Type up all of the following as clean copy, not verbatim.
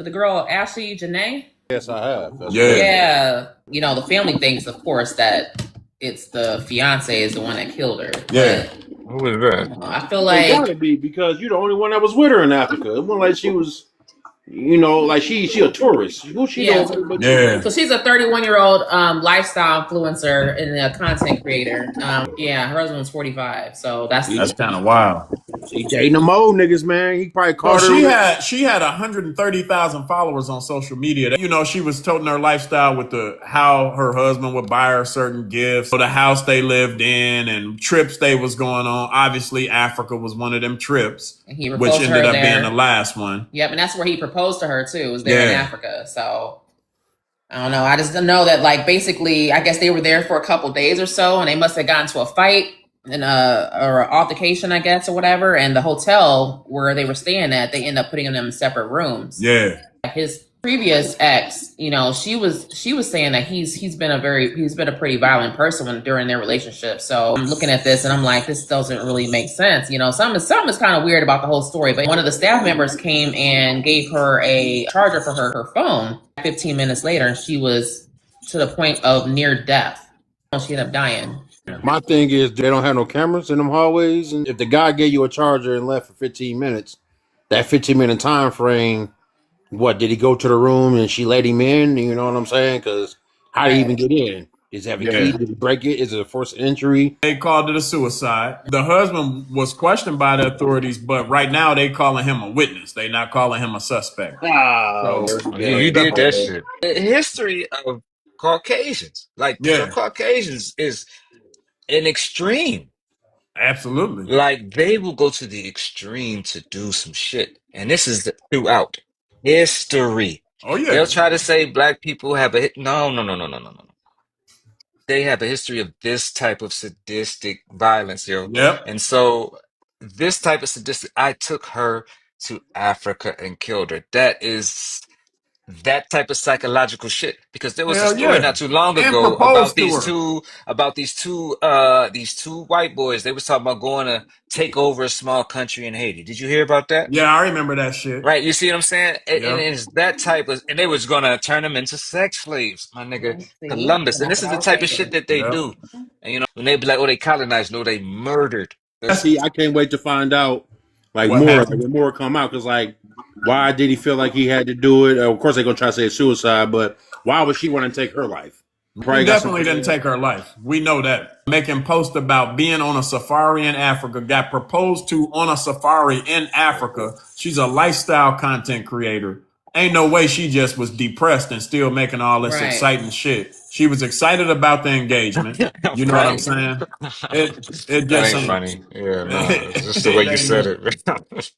The girl Ashley Jenae. Yes, I have. Yeah. You know, the family thinks, of course, that it's the fiance is the one that killed her. Yeah. But Who is that? I feel It like gotta be because you're the only one that was with her in Africa. It wasn't like she was, like she a tourist. Who she Yeah. know? But Yeah. So she's a 31-year-old lifestyle influencer and a content creator. Yeah, her husband was 45, so That's kind of wild. she dating them old niggas, man. He probably Well, called her. she had 130,000 followers on social media. You know, she was toting her lifestyle with how her husband would buy her certain gifts, the house they lived in, and trips they was going on. Obviously, Africa was one of them trips, and he which proposed to her ended up there. being the last one. Yep, and that's where he proposed to her too. Was there in Africa. So I don't know. I just know that, like, basically, I guess they were there for a couple days or so, and they must have gotten into a fight and or an altercation, I guess, or whatever. And the hotel where they were staying at, they end up putting them in separate rooms. Yeah. His previous ex, you know, she was saying that he's been a pretty violent person during their relationship. So I'm looking at this and I'm like, this doesn't really make sense. You know, something is kind of weird about the whole story. But one of the staff members came and gave her a charger for her phone. 15 minutes later, and she was to the point of near death. She ended up dying. My thing is they don't have no cameras in them hallways, and if the guy gave you a charger and left for 15 minutes, that 15-minute time frame, what did he go to the room and she let him in? You know what I'm saying? Because how did he even get in? Is he have a key? Did he break it? Is it a forced entry? They called it a suicide. The husband was questioned by the authorities, but right now they calling him a witness. They not calling him a suspect. You did that shit. The history of Caucasians, like for Yeah, Caucasians, is an extreme. absolutely. Like they will go to the extreme to do some shit, and this is throughout history. Oh yeah. They'll try to say black people have no. They have a history of this type of sadistic violence, yo. Yep. And so this type of sadistic, I took her to Africa and killed her. That type of psychological shit. Because there was a Hell story yeah. not too long And ago proposed about to her. these two white boys. They was talking about going to take over a small country in Haiti. Did you hear about that? Yeah, I remember that shit. Right, you see what I'm saying? And Yeah. it's that type of, and they was gonna turn them into sex slaves, my nigga. See? Columbus. And this is the type of shit that they Yep. do. And you know, when they be like, oh, they colonized, no, they murdered. See, I can't wait to find out like What more, happened? when more come out. Because like, why did he feel like he had to do it? Of course, they're gonna try to say it's suicide, but why would she want to take her life? He definitely didn't take her life. We know that. Making posts about being on a safari in Africa, got proposed to on a safari in Africa. She's a lifestyle content creator. Ain't no way she just was depressed and still making all this exciting shit. She was excited about the engagement. You know what I'm saying? It That just ain't ain't. funny. Yeah, no, it's just the way you said it.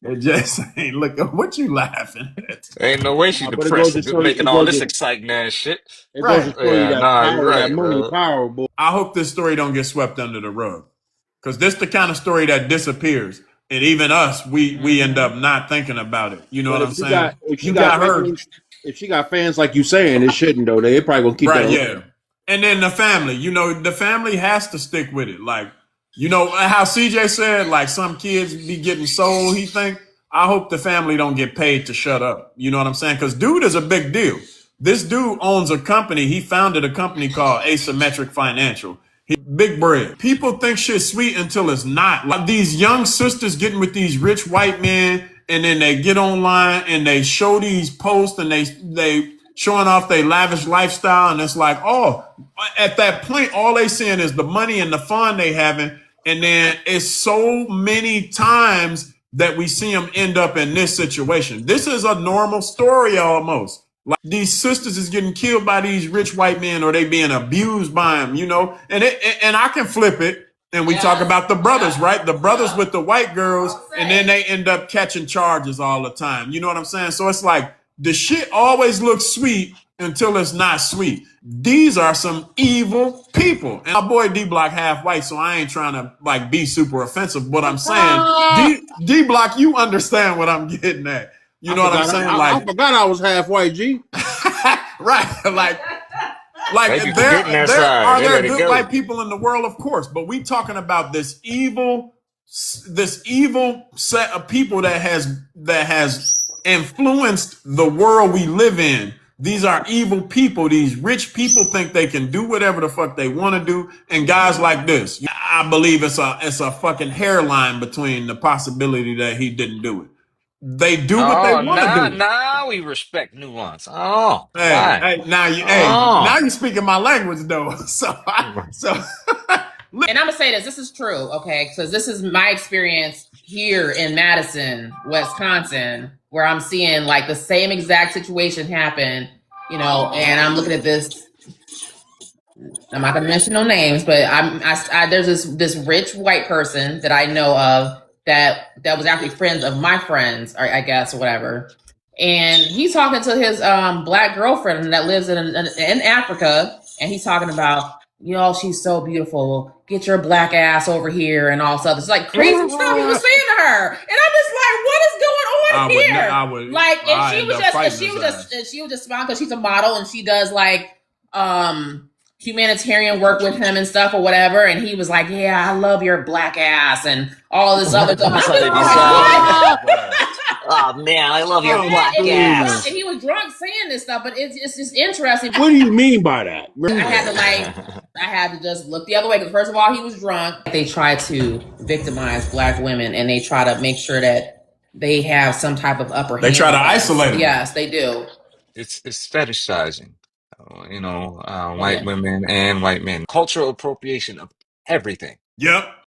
It just ain't. Look, what you laughing at? Ain't no way she But it goes depressed to show you, making all this exciting ass shit. it goes to show you Yeah, that nah, you're power, that right, money, bro. power, boy. I hope this story don't get swept under the rug, because this the kind of story that disappears, and even us, we end up not thinking about it. You know what I'm saying? If she got fans like you saying, it shouldn't though. They probably gonna keep Right, that. yeah. And then the family, the family has to stick with it. Like, how CJ said, like some kids be getting sold. He think, I hope the family don't get paid to shut up. You know what I'm saying? Because dude is a big deal. This dude owns a company. He founded a company called Asymmetric Financial. Big bread. People think shit's sweet until it's not. Like these young sisters getting with these rich white men, and then they get online and they show these posts and they showing off their lavish lifestyle, and it's like, oh, at that point, all they seeing is the money and the fun they having, and then it's so many times that we see them end up in this situation. This is a normal story almost. Like these sisters is getting killed by these rich white men, or they being abused by them, and I can flip it. And we talk about the brothers, right? The brothers with the white girls, and then they end up catching charges all the time. You know what I'm saying? So it's like the shit always looks sweet until it's not sweet. These are some evil people. And my boy D Block half white, so I ain't trying to like be super offensive. But I'm saying, D Block, you understand what I'm getting at. You know what I'm saying? I forgot I was half white, G. Right. Like Thank you for there getting that are side. there Let it good go. white people in the world, of course, but we talking about this evil set of people that has influenced the world we live in. These are evil people. These rich people think they can do whatever the fuck they want to do. And guys like this, I believe it's a fucking hairline between the possibility that he didn't do it. They do what they Oh, want to do. now we respect nuance. Oh, Hey, fine. now Oh. you speaking my language though. So And I'm gonna say this is true, okay? Because this is my experience here in Madison, Wisconsin, where I'm seeing like the same exact situation happen, and I'm looking at this. I'm not gonna mention no names, but there's this rich white person that I know of that was actually friends of my friends, or I guess, or whatever. And he's talking to his black girlfriend that lives in Africa, and he's talking about, she's so beautiful. Get your black ass over here and all stuff. It's like crazy stuff he was saying to her, and I'm just like, what is going on here? She was just smiling because she's a model and she does like humanitarian work with him and stuff or whatever. And he was like, yeah, I love your black ass and all this other stuff. Oh man, I love your black ass. And he was drunk saying this stuff, but it's just interesting. What do you mean by that? I had to just look the other way because first of all, he was drunk. They try to victimize black women and they try to make sure that they have some type of upper hand. They try to isolate them. Yes, they do. It's fetishizing, white women and white men. Cultural appropriation of everything. Yep.